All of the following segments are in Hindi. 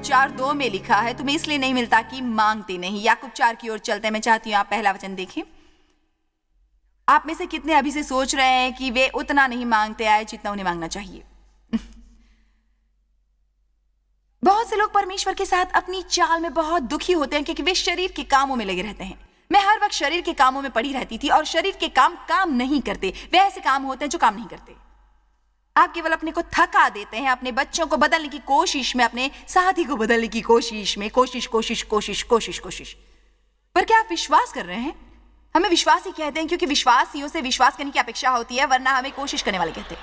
याकूब 4:2 में लिखा है, तुम्हें इसलिए नहीं मिलता कि मांगते नहीं। याकूब 4 की ओर चलते हैं। मैं चाहती हूँ आप पहला वचन देखें। आप में से कितने अभी से सोच रहे हैं कि वे उतना नहीं मांगते आए जितना उन्हें मांगना चाहिए। बहुत से लोग परमेश्वर के साथ अपनी चाल में बहुत दुखी होते हैं क्योंकि वे शरीर के कामों में लगे रहते हैं। मैं हर वक्त शरीर के कामों में पड़ी रहती थी और शरीर के काम नहीं करते। वे ऐसे काम होते हैं जो काम नहीं करते। आप केवल अपने को थका देते हैं, अपने बच्चों को बदलने की कोशिश में, अपने साथी को बदलने की कोशिश में, कोशिश। पर क्या आप विश्वास कर रहे हैं? हमें विश्वासी कहते हैं क्योंकि विश्वासियों से विश्वास करने की अपेक्षा होती है, वरना हमें कोशिश करने वाले कहते हैं।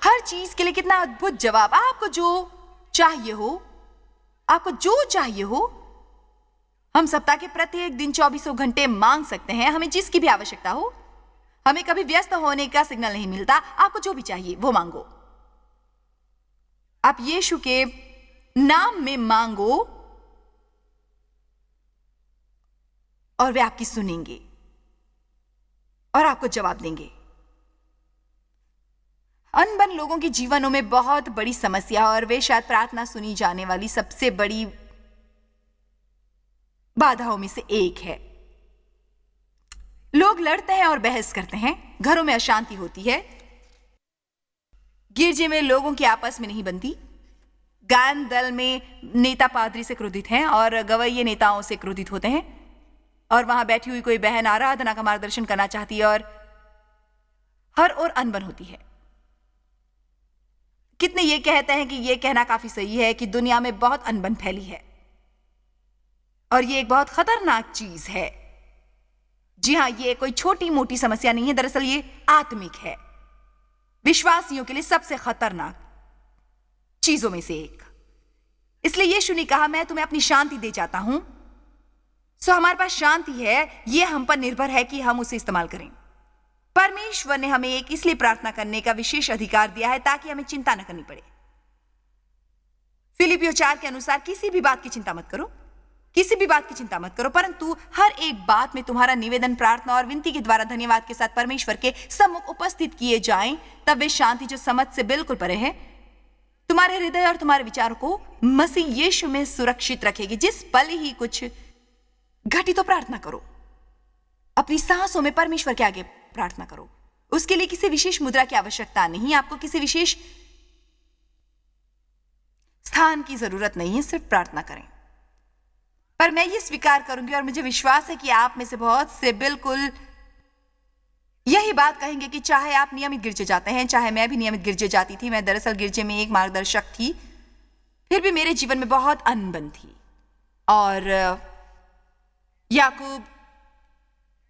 हर चीज के लिए कितना अद्भुत जवाब। आपको जो चाहिए हो, हम सप्ताह के प्रत्येक दिन 24 घंटे मांग सकते हैं, हमें जिसकी भी आवश्यकता हो। हमें कभी व्यस्त होने का सिग्नल नहीं मिलता। आपको जो भी चाहिए वो मांगो। आप यीशु के नाम में मांगो और वे आपकी सुनेंगे और आपको जवाब देंगे। अनबन लोगों के जीवनों में बहुत बड़ी समस्या और वे शायद प्रार्थना सुनी जाने वाली सबसे बड़ी बाधाओं में से एक है। लोग लड़ते हैं और बहस करते हैं, घरों में अशांति होती है, गिरजे में लोगों की आपस में नहीं बनती, गायन दल में नेता पादरी से क्रोधित हैं और गवैये नेताओं से क्रोधित होते हैं, और वहां बैठी हुई कोई बहन आराधना का मार्गदर्शन करना चाहती है और हर ओर अनबन होती है। कितने ये कहते हैं कि ये कहना काफी सही है कि दुनिया में बहुत अनबन फैली है और ये एक बहुत खतरनाक चीज है। जी हां, ये कोई छोटी मोटी समस्या नहीं है, दरअसल ये आत्मिक है, विश्वासियों के लिए सबसे खतरनाक चीजों में से एक। इसलिए यीशु ने कहा, मैं तुम्हें अपनी शांति दे जाता हूं। सो हमारे पास शांति है, ये हम पर निर्भर है कि हम उसे इस्तेमाल करें। परमेश्वर ने हमें एक इसलिए प्रार्थना करने का विशेष अधिकार दिया है ताकि हमें चिंता न करनी पड़े। फिलिपियों 4 के अनुसार किसी भी बात की चिंता मत करो, परंतु हर एक बात में तुम्हारा निवेदन, प्रार्थना और विनती के द्वारा धन्यवाद के साथ परमेश्वर के सम्मुख उपस्थित किए जाएं। तब वे शांति जो समझ से बिल्कुल परे है तुम्हारे हृदय और तुम्हारे विचारों को मसीह यीशु में सुरक्षित रखेगी। जिस पल ही कुछ घटी तो प्रार्थना करो, अपनी सांसों में परमेश्वर के आगे प्रार्थना करो। उसके लिए किसी विशेष मुद्रा की आवश्यकता नहीं, आपको किसी विशेष स्थान की जरूरत नहीं है, सिर्फ प्रार्थना करें। पर मैं ये स्वीकार करूंगी और मुझे विश्वास है कि आप में से बहुत से बिल्कुल यही बात कहेंगे कि चाहे आप नियमित गिरजे जाते हैं, चाहे मैं भी नियमित गिरजे जाती थी। मैं दरअसल गिरजे में एक मार्गदर्शक थी, फिर भी मेरे जीवन में बहुत अनबन थी। और याकूब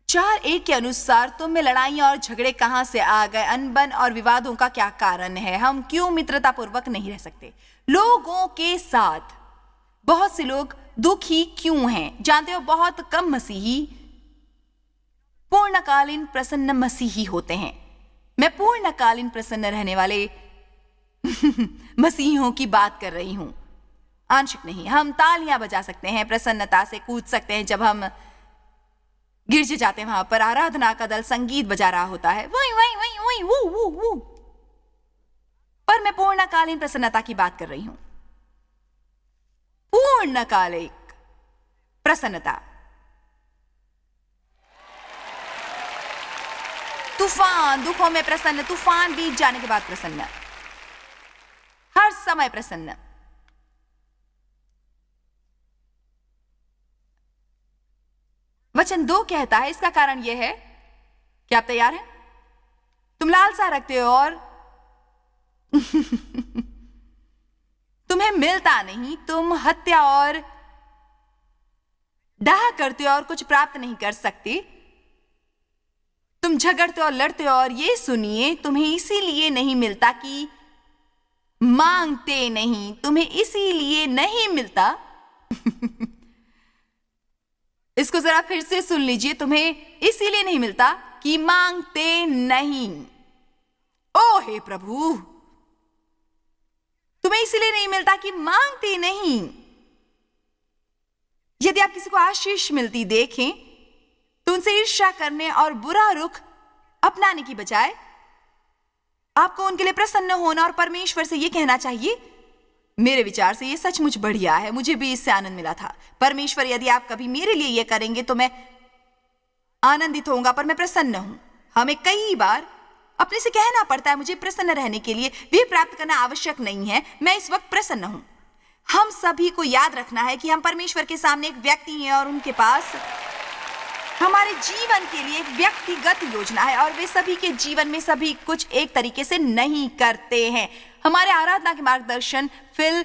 4:1 के अनुसार तुम में लड़ाइयां और झगड़े कहां से आ गए? अनबन और विवादों का क्या कारण है? हम क्यों मित्रता पूर्वक नहीं रह सकते लोगों के साथ? बहुत से लोग दुखी क्यों हैं? जानते हो, बहुत कम मसीही पूर्णकालीन प्रसन्न मसीही होते हैं। मैं पूर्णकालीन प्रसन्न रहने वाले मसीहियों की बात कर रही हूं, आंशिक नहीं। हम तालियां बजा सकते हैं, प्रसन्नता से कूद सकते हैं। जब हम गिरजे जाते हैं, वहां पर आराधना का दल संगीत बजा रहा होता है, वही वही वही वही वो वो वो। पर मैं पूर्णकालीन प्रसन्नता की बात कर रही हूं, पूर्णकालिक प्रसन्नता। तूफान, दुखों में प्रसन्न, तूफान बीत जाने के बाद प्रसन्न, हर समय प्रसन्न। वचन 2 कहता है, इसका कारण यह है कि आप तैयार हैं? तुम लालसा रखते हो और तुम्हें मिलता नहीं। तुम हत्या और डाह करते हो और कुछ प्राप्त नहीं कर सकते। तुम झगड़ते और लड़ते हो और ये सुनिए, तुम्हें इसीलिए नहीं मिलता कि मांगते नहीं। तुम्हें इसीलिए नहीं मिलता इसको जरा फिर से सुन लीजिए, तुम्हें इसीलिए नहीं मिलता कि मांगते नहीं। ओ हे प्रभु, तुम्हें इसीलिए नहीं मिलता कि मांगते नहीं। यदि आप किसी को आशीष मिलती देखें तो उनसे ईर्ष्या करने और बुरा रुख अपनाने की बजाय आपको उनके लिए प्रसन्न होना और परमेश्वर से ये कहना चाहिए, मेरे विचार से ये सचमुच बढ़िया है, मुझे भी इससे आनंद मिला था। परमेश्वर, यदि आप कभी मेरे लिए ये करेंगे तो मैं आनंदित होऊंगा, पर मैं प्रसन्न हूं। हमें कई बार अपने से कहना पड़ता है, मुझे प्रसन्न रहने के लिए भी प्राप्त करना आवश्यक नहीं है, मैं इस वक्त प्रसन्न हूं। हम सभी को याद रखना है कि हम परमेश्वर के सामने एक व्यक्ति हैं और उनके पास हमारे जीवन के लिए एक व्यक्तिगत योजना है, और वे सभी के जीवन में सभी कुछ एक तरीके से नहीं करते हैं। हमारे आराधना के मार्गदर्शन फिल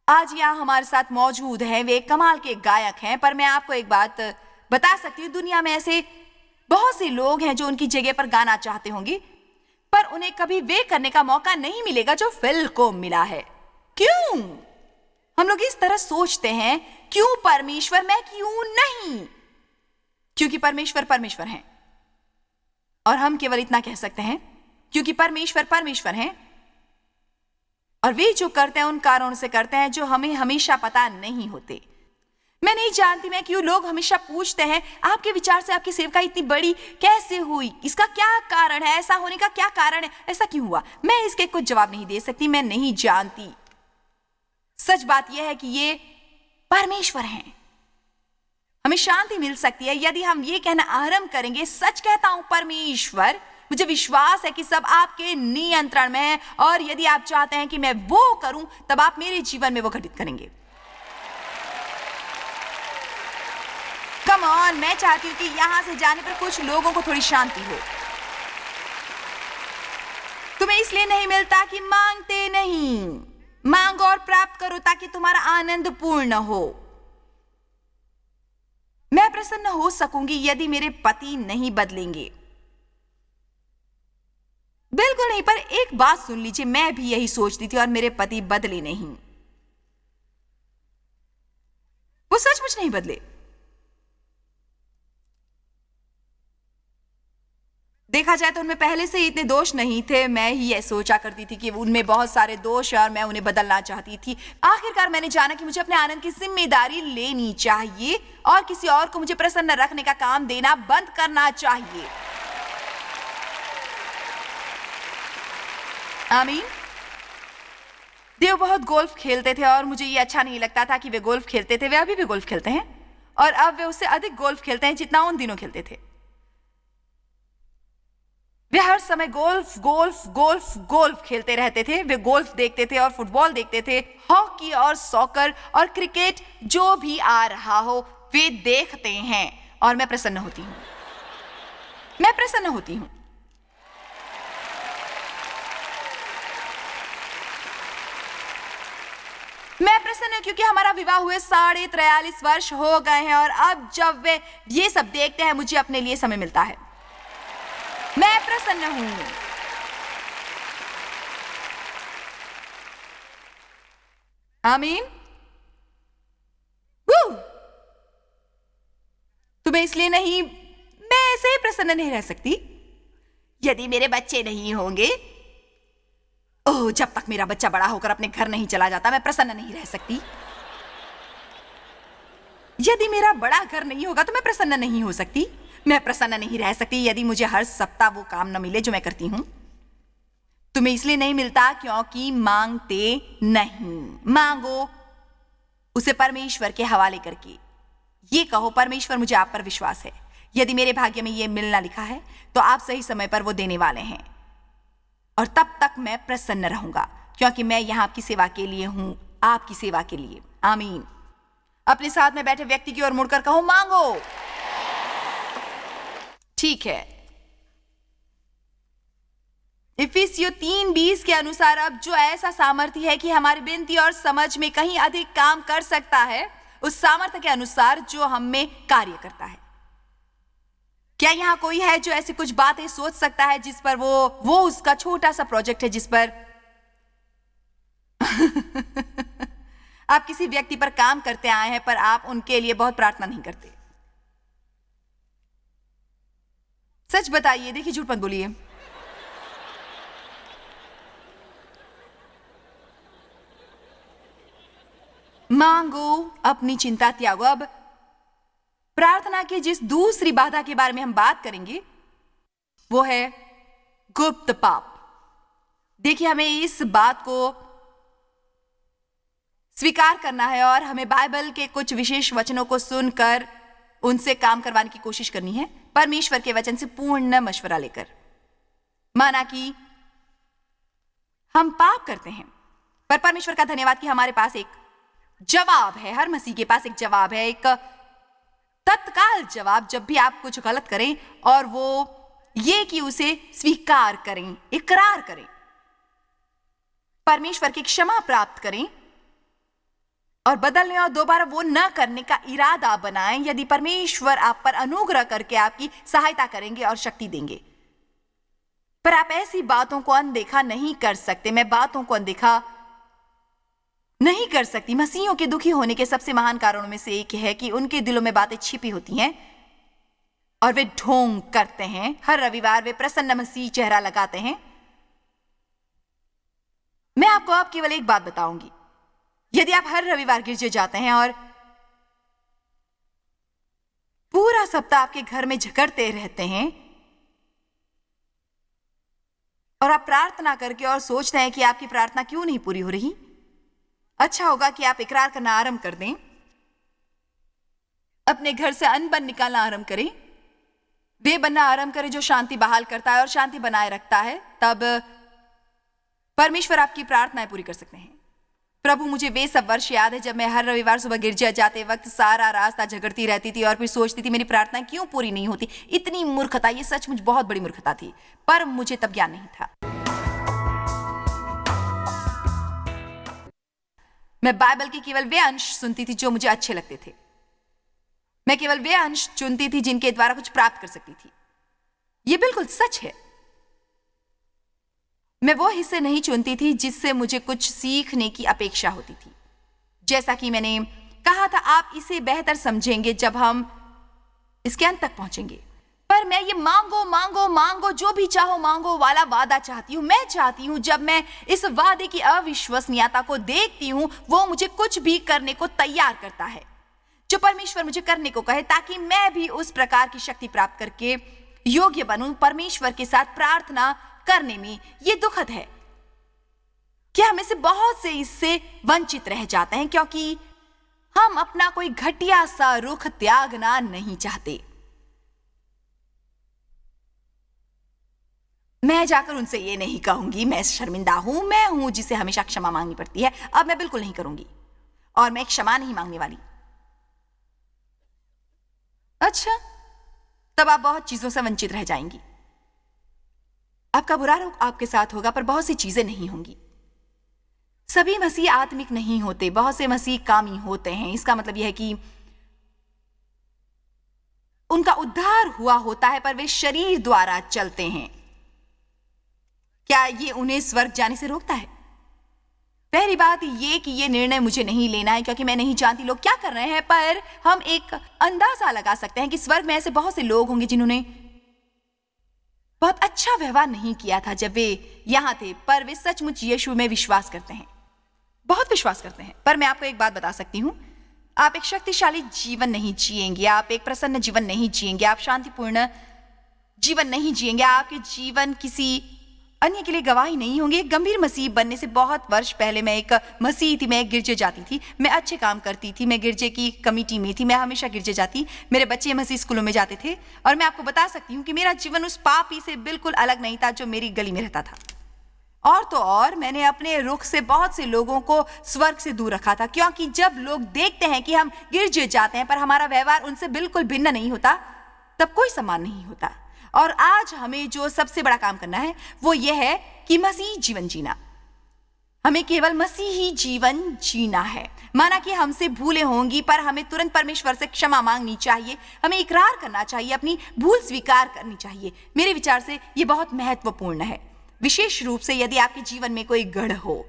आज यहाँ हमारे साथ मौजूद हैं। वे कमाल के गायक हैं, पर मैं आपको एक बात बता सकती हूँ, दुनिया में ऐसे बहुत से लोग हैं जो उनकी जगह पर गाना चाहते होंगे, पर उन्हें कभी वे करने का मौका नहीं मिलेगा जो फिल को मिला है। क्यों हम लोग इस तरह सोचते हैं? क्यों परमेश्वर, मैं क्यों नहीं? क्योंकि परमेश्वर परमेश्वर हैं, और हम केवल इतना कह सकते हैं क्योंकि परमेश्वर परमेश्वर हैं, और वे जो करते हैं उन कारणों से करते हैं जो हमें हमेशा पता नहीं होते। मैं नहीं जानती मैं क्यों लोग हमेशा पूछते हैं, आपके विचार से आपकी सेवका इतनी बड़ी कैसे हुई, इसका क्या कारण है, ऐसा होने का क्या कारण है, ऐसा क्यों हुआ? मैं इसके कुछ जवाब नहीं दे सकती, मैं नहीं जानती। सच बात यह है कि ये परमेश्वर हैं। हमें शांति मिल सकती है यदि हम ये कहना आरंभ करेंगे, सच कहता हूं परमेश्वर, मुझे विश्वास है कि सब आपके नियंत्रण में है, और यदि आप चाहते हैं कि मैं वो करूं, तब आप मेरे जीवन में वो घटित करेंगे। कम ऑन, मैं चाहती हूं कि यहां से जाने पर कुछ लोगों को थोड़ी शांति हो। तुम्हें इसलिए नहीं मिलता कि मांगते नहीं, मांगो और प्राप्त करो ताकि तुम्हारा आनंद पूर्ण हो। मैं प्रसन्न हो सकूंगी यदि मेरे पति नहीं बदलेंगे, बिल्कुल नहीं। पर एक बात सुन लीजिए, मैं भी यही सोचती थी और मेरे पति बदले नहीं, वो सचमुच नहीं बदले। देखा जाए तो उनमें पहले से ही इतने दोष नहीं थे। मैं ही यह सोचा करती थी कि उनमें बहुत सारे दोष हैं और मैं उन्हें बदलना चाहती थी। आखिरकार मैंने जाना कि मुझे अपने आनंद की जिम्मेदारी लेनी चाहिए और किसी और को मुझे प्रसन्न रखने का काम देना बंद करना चाहिए। आमीन। देव बहुत गोल्फ खेलते थे और मुझे ये अच्छा नहीं लगता था कि वे गोल्फ खेलते थे। वे अभी भी गोल्फ खेलते हैं और अब वे उससे अधिक गोल्फ खेलते हैं जितना उन दिनों खेलते थे। वे हर समय गोल्फ गोल्फ गोल्फ गोल्फ खेलते रहते थे। वे गोल्फ देखते थे और फुटबॉल देखते थे, हॉकी और सॉकर और क्रिकेट, जो भी आ रहा हो वे देखते हैं और मैं प्रसन्न होती हूं। मैं प्रसन्न होती हूं। मैं प्रसन्न हूं क्योंकि हमारा विवाह हुए 43.5 वर्ष हो गए हैं और अब जब वे ये सब देखते हैं मुझे अपने लिए समय मिलता है। मैं प्रसन्न हूं। आमीन। तुम्हें इसलिए नहीं, मैं ऐसे ही प्रसन्न नहीं रह सकती। यदि मेरे बच्चे नहीं होंगे, ओह, जब तक मेरा बच्चा बड़ा होकर अपने घर नहीं चला जाता मैं प्रसन्न नहीं रह सकती। यदि मेरा बड़ा घर नहीं होगा तो मैं प्रसन्न नहीं हो सकती। मैं प्रसन्न नहीं रह सकती यदि मुझे हर सप्ताह वो काम न मिले जो मैं करती हूं। तुम्हें इसलिए नहीं मिलता क्योंकि मांगते नहीं। मांगो उसे परमेश्वर के हवाले करके। ये कहो, परमेश्वर मुझे आप पर विश्वास है। यदि मेरे भाग्य में ये मिलना लिखा है तो आप सही समय पर वो देने वाले हैं और तब तक मैं प्रसन्न रहूंगा क्योंकि मैं यहां आपकी सेवा के लिए हूं, आपकी सेवा के लिए। आमीन। अपने साथ में बैठे व्यक्ति की ओर मुड़कर कहो, मांगो। ठीक है। इफिसियों 3:20 के अनुसार अब जो ऐसा सामर्थ्य है कि हमारी विनती और समझ में कहीं अधिक काम कर सकता है, उस सामर्थ्य के अनुसार जो हम में कार्य करता है। क्या यहां कोई है जो ऐसी कुछ बातें सोच सकता है जिस पर वो उसका छोटा सा प्रोजेक्ट है जिस पर आप किसी व्यक्ति पर काम करते आए हैं पर आप उनके लिए बहुत प्रार्थना नहीं करते? सच बताइए, देखिए झूठ मत बोलिए। मांगो, अपनी चिंता त्यागो। अब प्रार्थना की जिस दूसरी बाधा के बारे में हम बात करेंगे वो है गुप्त पाप। देखिए, हमें इस बात को स्वीकार करना है और हमें बाइबल के कुछ विशेष वचनों को सुनकर उनसे काम करवाने की कोशिश करनी है, परमेश्वर के वचन से पूर्ण मशवरा लेकर। माना कि हम पाप करते हैं, पर परमेश्वर का धन्यवाद कि हमारे पास एक जवाब है। हर मसीह के पास एक जवाब है, एक तत्काल जवाब जब भी आप कुछ गलत करें, और वो ये कि उसे स्वीकार करें, इकरार करें, परमेश्वर की क्षमा प्राप्त करें और बदलने और दोबारा वो न करने का इरादा बनाएं। यदि परमेश्वर आप पर अनुग्रह करके आपकी सहायता करेंगे और शक्ति देंगे, पर आप ऐसी बातों को अनदेखा नहीं कर सकते। मैं बातों को अनदेखा नहीं कर सकती। मसीहियों के दुखी होने के सबसे महान कारणों में से एक है कि उनके दिलों में बातें छिपी होती हैं और वे ढोंग करते हैं। हर रविवार वे प्रसन्न मसीह चेहरा लगाते हैं। मैं आपको अब केवल एक बात बताऊंगी। यदि आप हर रविवार गिरजे जाते हैं और पूरा सप्ताह आपके घर में झगड़ते रहते हैं और आप प्रार्थना करके और सोचते हैं कि आपकी प्रार्थना क्यों नहीं पूरी हो रही, अच्छा होगा कि आप इकरार करना आरंभ कर दें, अपने घर से अनबन निकालना आरंभ करें, वे बनना आरंभ करें जो शांति बहाल करता है और शांति बनाए रखता है। तब परमेश्वर आपकी प्रार्थनाएं पूरी कर सकते हैं। प्रभु, मुझे वे सब वर्ष याद है जब मैं हर रविवार सुबह गिरजा जाते वक्त सारा रास्ता झगड़ती रहती थी और फिर सोचती थी मेरी प्रार्थनाएं क्यों पूरी नहीं होती। इतनी मूर्खता, ये सचमुच बहुत बड़ी मूर्खता थी, पर मुझे तब ज्ञान नहीं था। मैं बाइबल के केवल वे अंश सुनती थी जो मुझे अच्छे लगते थे। मैं केवल वे अंश चुनती थी जिनके द्वारा कुछ प्राप्त कर सकती थी। यह बिल्कुल सच है। मैं वो हिस्से नहीं चुनती थी जिससे मुझे कुछ सीखने की अपेक्षा होती थी। जैसा कि मैंने कहा था, आप इसे बेहतर समझेंगे जब हम इसके अंत तक पहुंचेंगे। पर मैं ये मांगो मांगो मांगो, जो भी चाहो मांगो वाला वादा चाहती हूँ। मैं चाहती हूँ जब मैं इस वादे की अविश्वसनीयता को देखती हूँ, वो मुझे कुछ भी करने को तैयार करता है जो परमेश्वर मुझे करने को कहे, ताकि मैं भी उस प्रकार की शक्ति प्राप्त करके योग्य बनूं परमेश्वर के साथ प्रार्थना करने में। ये दुखद है कि हम इससे बहुत से इससे वंचित रह जाते हैं, क्योंकि हम अपना कोई घटिया सा रुख त्यागना नहीं चाहते। मैं जाकर उनसे ये नहीं कहूंगी मैं शर्मिंदा हूं, मैं हूं जिसे हमेशा क्षमा मांगनी पड़ती है। अब मैं बिल्कुल नहीं करूंगी और मैं क्षमा नहीं मांगने वाली। अच्छा, तब आप बहुत चीजों से वंचित रह जाएंगी। आपका बुरा रुख आपके साथ होगा, पर बहुत सी चीजें नहीं होंगी। सभी मसीह आत्मिक नहीं होते, बहुत से मसीह कामी होते हैं। इसका मतलब यह है कि उनका उद्धार हुआ होता है, पर वे शरीर द्वारा चलते हैं। क्या ये उन्हें स्वर्ग जाने से रोकता है? पहली बात ये कि ये निर्णय मुझे नहीं लेना है, क्योंकि मैं नहीं जानती लोग क्या कर रहे हैं, पर हम एक अंदाजा लगा सकते हैं कि स्वर्ग में ऐसे बहुत से लोग होंगे जिन्होंने बहुत अच्छा व्यवहार नहीं किया था जब वे यहां थे, पर वे सचमुच यीशु में विश्वास करते हैं, बहुत विश्वास करते हैं। पर मैं आपको एक बात बता सकती हूं, आप एक शक्तिशाली जीवन नहीं जिएंगे, आप एक प्रसन्न जीवन नहीं जिएंगे, आप शांतिपूर्ण जीवन नहीं जिएंगे, आपके जीवन किसी अन्य के लिए गवाही नहीं होंगे। एक गंभीर मसीह बनने से बहुत वर्ष पहले मैं एक मसीह थी, मैं एक गिरजे जाती थी, मैं अच्छे काम करती थी, मैं गिरजे की कमेटी में थी, मैं हमेशा गिरजे जाती, मेरे बच्चे मसीह स्कूलों में जाते थे, और मैं आपको बता सकती हूँ कि मेरा जीवन उस पापी से बिल्कुल अलग नहीं था जो मेरी गली में रहता था। और तो और मैंने अपने रुख से बहुत से लोगों को स्वर्ग से दूर रखा था, क्योंकि जब लोग देखते हैं कि हम गिरजे जाते हैं पर हमारा व्यवहार उनसे बिल्कुल भिन्न नहीं होता, तब कोई सम्मान नहीं होता। और आज हमें जो सबसे बड़ा काम करना है वो यह है कि मसीह जीवन जीना। हमें केवल मसीही जीवन जीना है। माना कि हमसे भूलें होंगी, पर हमें तुरंत परमेश्वर से क्षमा मांगनी चाहिए, हमें इकरार करना चाहिए, अपनी भूल स्वीकार करनी चाहिए। मेरे विचार से यह बहुत महत्वपूर्ण है, विशेष रूप से यदि आपके जीवन में कोई गढ़ हो,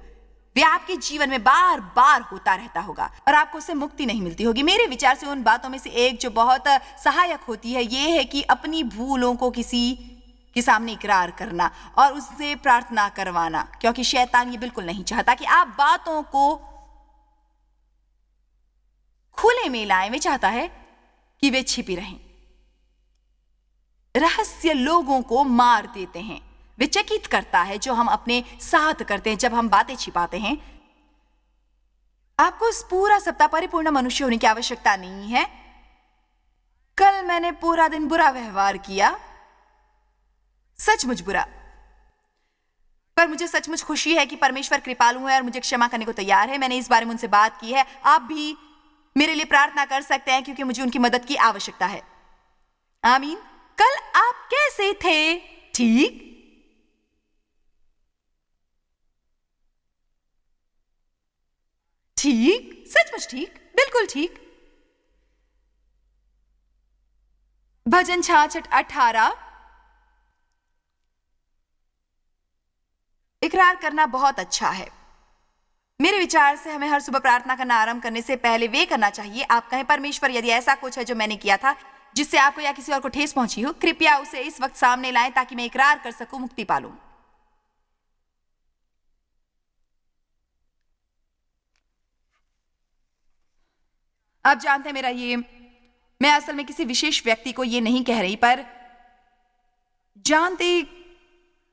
वे आपके जीवन में बार बार होता रहता होगा और आपको उससे मुक्ति नहीं मिलती होगी। मेरे विचार से उन बातों में से एक जो बहुत सहायक होती है ये है कि अपनी भूलों को किसी के सामने इकरार करना और उससे प्रार्थना करवाना, क्योंकि शैतान ये बिल्कुल नहीं चाहता कि आप बातों को खुले में लाएं। वे चाहता है कि वे छिपी रहें। रहस्य लोगों को मार देते हैं। वे चकित करता है जो हम अपने साथ करते हैं जब हम बातें छिपाते हैं। आपको इस पूरा सप्ताह परिपूर्ण मनुष्य होने की आवश्यकता नहीं है। कल मैंने पूरा दिन बुरा व्यवहार किया, सचमुच बुरा, पर मुझे सचमुच खुशी है कि परमेश्वर कृपालु है और मुझे क्षमा करने को तैयार है। मैंने इस बारे में उनसे बात की है। आप भी मेरे लिए प्रार्थना कर सकते हैं क्योंकि मुझे उनकी मदद की आवश्यकता है। आमीन। कल आप कैसे थे? ठीक? ठीक, सचमुच ठीक, बिल्कुल ठीक। भजन 66:18। इकरार करना बहुत अच्छा है। मेरे विचार से हमें हर सुबह प्रार्थना करना आरंभ करने से पहले वे करना चाहिए। आप कहें, परमेश्वर, यदि ऐसा कुछ है जो मैंने किया था जिससे आपको या किसी और को ठेस पहुंची हो, कृपया उसे इस वक्त सामने लाएं ताकि मैं इकरार कर सकूं, मुक्ति पालूं। आप जानते हैं मैं असल में किसी विशेष व्यक्ति को ये नहीं कह रही, पर जानते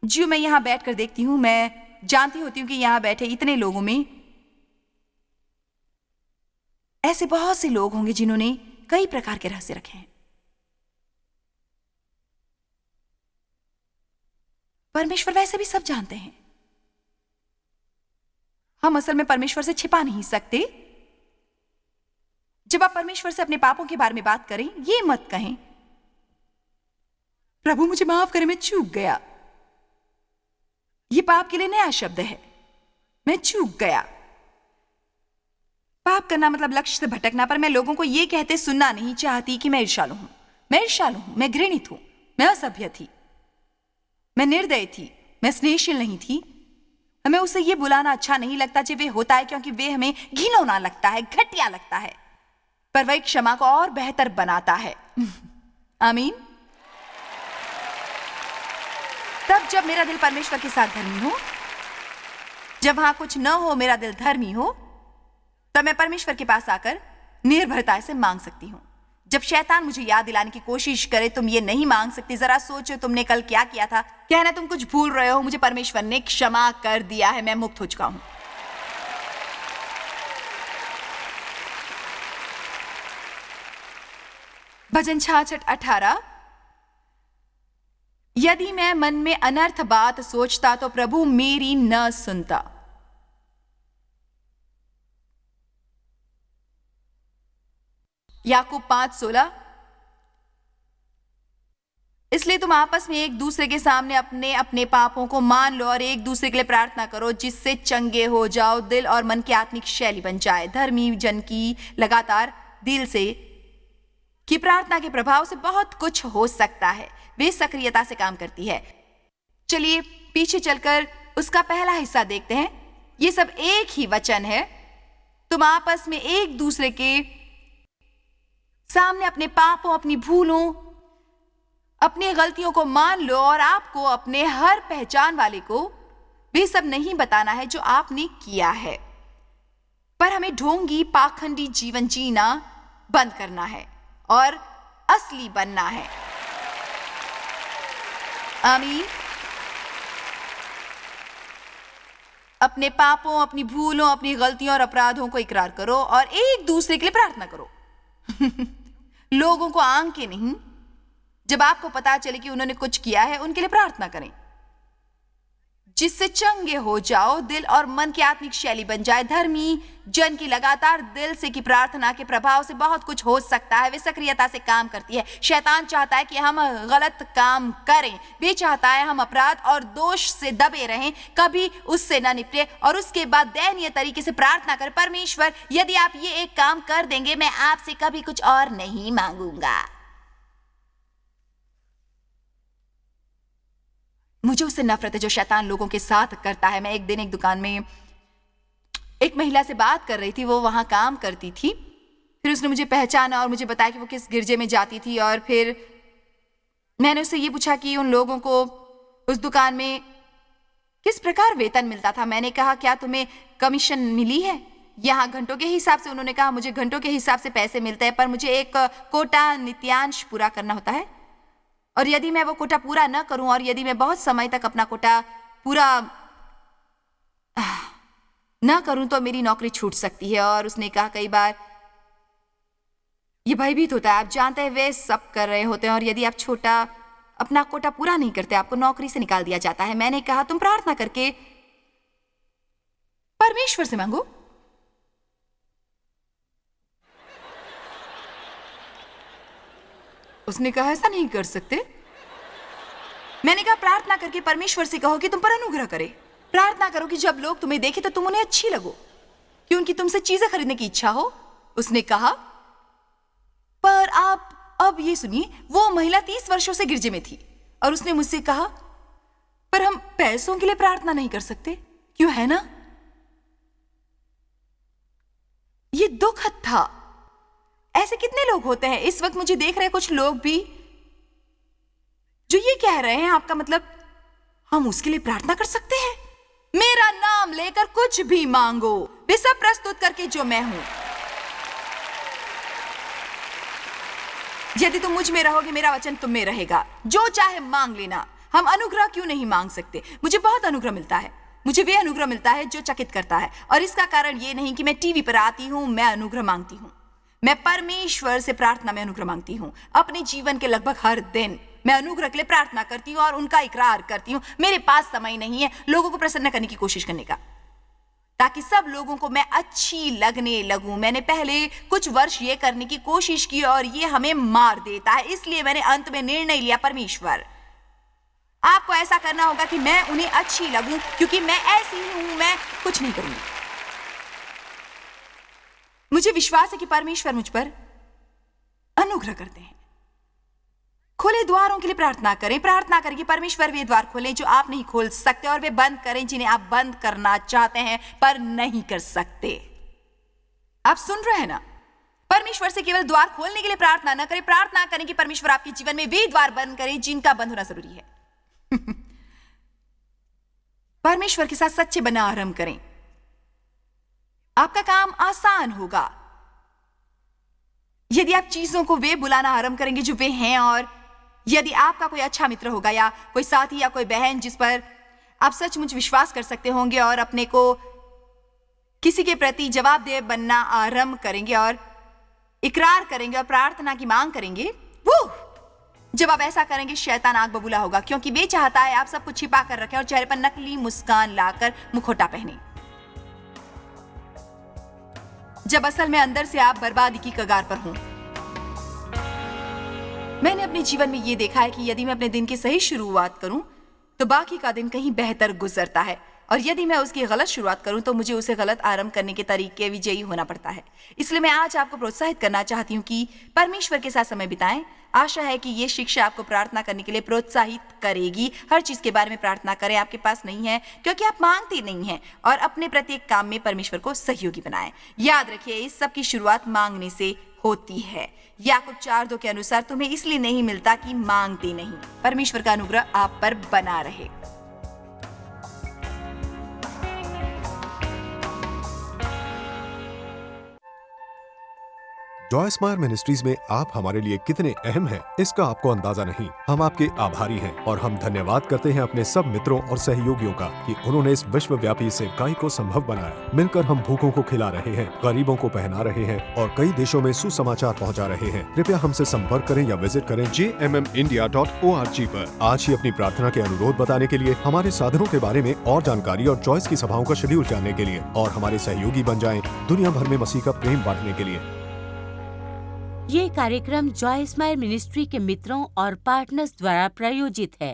जो मैं यहां बैठकर देखती हूं, मैं जानती होती हूं कि यहां बैठे इतने लोगों में ऐसे बहुत से लोग होंगे जिन्होंने कई प्रकार के रहस्य रखे हैं। परमेश्वर वैसे भी सब जानते हैं। हम असल में परमेश्वर से छिपा नहीं सकते। जब आप परमेश्वर से अपने पापों के बारे में बात करें, ये मत कहें, प्रभु मुझे माफ करें, मैं चूक गया। यह पाप के लिए नया शब्द है, मैं चूक गया। पाप करना मतलब लक्ष्य से भटकना। पर मैं लोगों को यह कहते सुनना नहीं चाहती कि मैं ईर्ष्यालु हूं, मैं घृणित हूं, मैं असभ्य थी, मैं निर्दयी थी, मैं स्नेहशील नहीं थी। हमें उसे यह बुलाना अच्छा नहीं लगता जब वे होता है, क्योंकि वे हमें घिनौना लगता है, घटिया लगता है। पर वह क्षमा को और बेहतर बनाता है। आमीन। तब जब मेरा दिल परमेश्वर के साथ धर्मी हो, जब वहां कुछ न हो, मेरा दिल धर्मी हो, तब मैं परमेश्वर के पास आकर निर्भरता से मांग सकती हूं। जब शैतान मुझे याद दिलाने की कोशिश करे, तुम ये नहीं मांग सकती, जरा सोचो तुमने कल क्या किया था, कहना तुम कुछ भूल रहे हो, मुझे परमेश्वर ने क्षमा कर दिया है, मैं मुक्त हो चुका हूं। भजन 66:18। यदि मैं मन में अनर्थ बात सोचता तो प्रभु मेरी न सुनता। याकूब 5:16। इसलिए तुम आपस में एक दूसरे के सामने अपने अपने पापों को मान लो और एक दूसरे के लिए प्रार्थना करो, जिससे चंगे हो जाओ, दिल और मन की आत्मिक शैली बन जाए। धर्मी जन की लगातार दिल से की प्रार्थना के प्रभाव से बहुत कुछ हो सकता है। वे सक्रियता से काम करती है। चलिए पीछे चलकर उसका पहला हिस्सा देखते हैं। ये सब एक ही वचन है। तुम आपस में एक दूसरे के सामने अपने पापों, अपनी भूलों, अपनी गलतियों को मान लो और आपको अपने हर पहचान वाले को वे सब नहीं बताना है जो आपने किया है, पर हमें ढोंगी पाखंडी जीवन जीना बंद करना है और असली बनना है। आमीन। अपने पापों, अपनी भूलों, अपनी गलतियों और अपराधों को इकरार करो और एक दूसरे के लिए प्रार्थना करो। लोगों को आंक के नहीं। जब आपको पता चले कि उन्होंने कुछ किया है, उनके लिए प्रार्थना करें, जिससे चंगे हो जाओ, दिल और मन की आत्मिक शैली बन जाए। धर्मी जन की लगातार दिल से की प्रार्थना के प्रभाव से बहुत कुछ हो सकता है। वे सक्रियता से काम करती है। शैतान चाहता है कि हम गलत काम करें। वे चाहता है हम अपराध और दोष से दबे रहें, कभी उससे न निपटे और उसके बाद दयनीय तरीके से प्रार्थना करें, परमेश्वर यदि आप ये एक काम कर देंगे, मैं आपसे कभी कुछ और नहीं मांगूंगा। मुझे उससे नफरत है जो शैतान लोगों के साथ करता है। मैं एक दिन एक दुकान में एक महिला से बात कर रही थी। वो वहां काम करती थी। फिर उसने मुझे पहचाना और मुझे बताया कि वो किस गिरजे में जाती थी। और फिर मैंने उससे ये पूछा कि उन लोगों को उस दुकान में किस प्रकार वेतन मिलता था। मैंने कहा, क्या तुम्हें कमीशन मिली है? यहाँ घंटों के हिसाब से। उन्होंने कहा, मुझे घंटों के हिसाब से पैसे मिलते हैं, पर मुझे एक कोटा नित्यांश पूरा करना होता है। और यदि मैं वो कोटा पूरा न करूं और यदि मैं बहुत समय तक अपना कोटा पूरा न करूं तो मेरी नौकरी छूट सकती है। और उसने कहा कई बार ये भयभीत होता है, आप जानते हैं वे सब कर रहे होते हैं और यदि आप छोटा अपना कोटा पूरा नहीं करते आपको नौकरी से निकाल दिया जाता है। मैंने कहा तुम प्रार्थना करके परमेश्वर से मांगो। उसने कहा ऐसा नहीं कर सकते। मैंने कहा प्रार्थना करके परमेश्वर से कहो कि तुम पर अनुग्रह करे। प्रार्थना करो कि जब लोग तुम्हें देखें तो तुम उन्हें अच्छी लगो, कि उनकी तुमसे चीजें खरीदने की इच्छा हो। उसने कहा पर आप अब ये सुनिए, वो महिला 30 वर्षों से गिरजे में थी और उसने मुझसे कहा पर हम पैसों के लिए प्रार्थना नहीं कर सकते, क्यों, है ना? ये दुखद था। ऐसे कितने लोग होते हैं इस वक्त मुझे देख रहे कुछ लोग भी जो ये कह रहे हैं आपका मतलब हम उसके लिए प्रार्थना कर सकते हैं? मेरा नाम लेकर कुछ भी मांगो, वे सब प्रस्तुत करके जो मैं हूं। यदि तुम मुझ में रहोगे मेरा वचन तुम में रहेगा। जो चाहे मांग लेना। हम अनुग्रह क्यों नहीं मांग सकते? मुझे बहुत अनुग्रह मिलता है। मुझे वे अनुग्रह मिलता है जो चकित करता है और इसका कारण ये नहीं कि मैं टीवी पर आती हूं मैं अनुग्रह मांगती हूं। मैं परमेश्वर से प्रार्थना में अनुग्रह मांगती हूं। अपने जीवन के लगभग हर दिन मैं अनुग्रह के लिए प्रार्थना करती हूं और उनका इकरार करती हूं। मेरे पास समय नहीं है लोगों को प्रसन्न करने की कोशिश करने का, ताकि सब लोगों को मैं अच्छी लगने लगूं। मैंने पहले कुछ वर्ष ये करने की कोशिश की और ये हमें मार देता है। इसलिए मैंने अंत में निर्णय लिया, परमेश्वर आपको ऐसा करना होगा कि मैं उन्हें अच्छी लगूं, क्योंकि मैं ऐसी ही हूं, मैं कुछ नहीं करूंगी। मुझे विश्वास है कि परमेश्वर मुझ पर अनुग्रह करते हैं। खुले द्वारों के लिए प्रार्थना करें। प्रार्थना करें कि परमेश्वर वे द्वार खोलें जो आप नहीं खोल सकते और वे बंद करें जिन्हें आप बंद करना चाहते हैं पर नहीं कर सकते। आप सुन रहे हैं ना? परमेश्वर से केवल द्वार खोलने के लिए प्रार्थना न करें, प्रार्थना करें कि परमेश्वर आपके जीवन में वे द्वार बंद करें जिनका बंद होना जरूरी है। परमेश्वर के साथ सच्चे बनना आरंभ करें। आपका काम आसान होगा यदि आप चीजों को वे बुलाना आरंभ करेंगे जो वे हैं, और यदि आपका कोई अच्छा मित्र होगा या कोई साथी या कोई बहन जिस पर आप सचमुच विश्वास कर सकते होंगे और अपने को किसी के प्रति जवाबदेह बनना आरंभ करेंगे और इकरार करेंगे और प्रार्थना की मांग करेंगे। वो जब आप ऐसा करेंगे शैतान आग बबूला होगा, क्योंकि वे चाहता है आप सब कुछ छिपा कर रखें और चेहरे पर नकली मुस्कान लाकर मुखौटा पहने, जब असल में अंदर से आप बर्बादी की कगार पर हों। मैंने अपने जीवन में यह देखा है कि यदि मैं अपने दिन की सही शुरुआत करूं तो बाकी का दिन कहीं बेहतर गुजरता है, और यदि मैं उसकी गलत शुरुआत करूं तो मुझे उसे गलत आरंभ करने के तरीके विजयी होना पड़ता है। इसलिए मैं आज आपको प्रोत्साहित करना चाहती हूं कि परमेश्वर के साथ समय बिताएं। आशा है कि ये शिक्षा आपको प्रार्थना करने के लिए प्रोत्साहित करेगी। हर चीज के बारे में प्रार्थना करें। आपके पास नहीं है क्योंकि आप मांगते नहीं हैं, और अपने प्रत्येक काम में परमेश्वर को सहयोगी बनाएं। याद रखिए इस सब की शुरुआत मांगने से होती है। याकूब 4:2 के अनुसार तुम्हें इसलिए नहीं मिलता कि मांगते नहीं। परमेश्वर का अनुग्रह आप पर बना रहे। जॉय स्माइल मिनिस्ट्रीज में आप हमारे लिए कितने अहम हैं, इसका आपको अंदाजा नहीं। हम आपके आभारी हैं और हम धन्यवाद करते हैं अपने सब मित्रों और सहयोगियों का कि उन्होंने इस विश्वव्यापी सेवकाई को संभव बनाया। मिलकर हम भूखों को खिला रहे हैं, गरीबों को पहना रहे हैं और कई देशों में सुसमाचार पहुंचा रहे हैं। कृपया हमसे संपर्क करें या विजिट करें jmmindia.org पर। आज ही अपनी प्रार्थना के अनुरोध बताने के लिए, हमारे साधनों के बारे में और जानकारी और जॉयस की सभाओं का शेड्यूल जानने के लिए, और हमारे सहयोगी बन जाएं दुनिया भर में मसीह का प्रेम बांटने के लिए। ये कार्यक्रम जॉय स्माइल मिनिस्ट्री के मित्रों और पार्टनर्स द्वारा प्रायोजित है।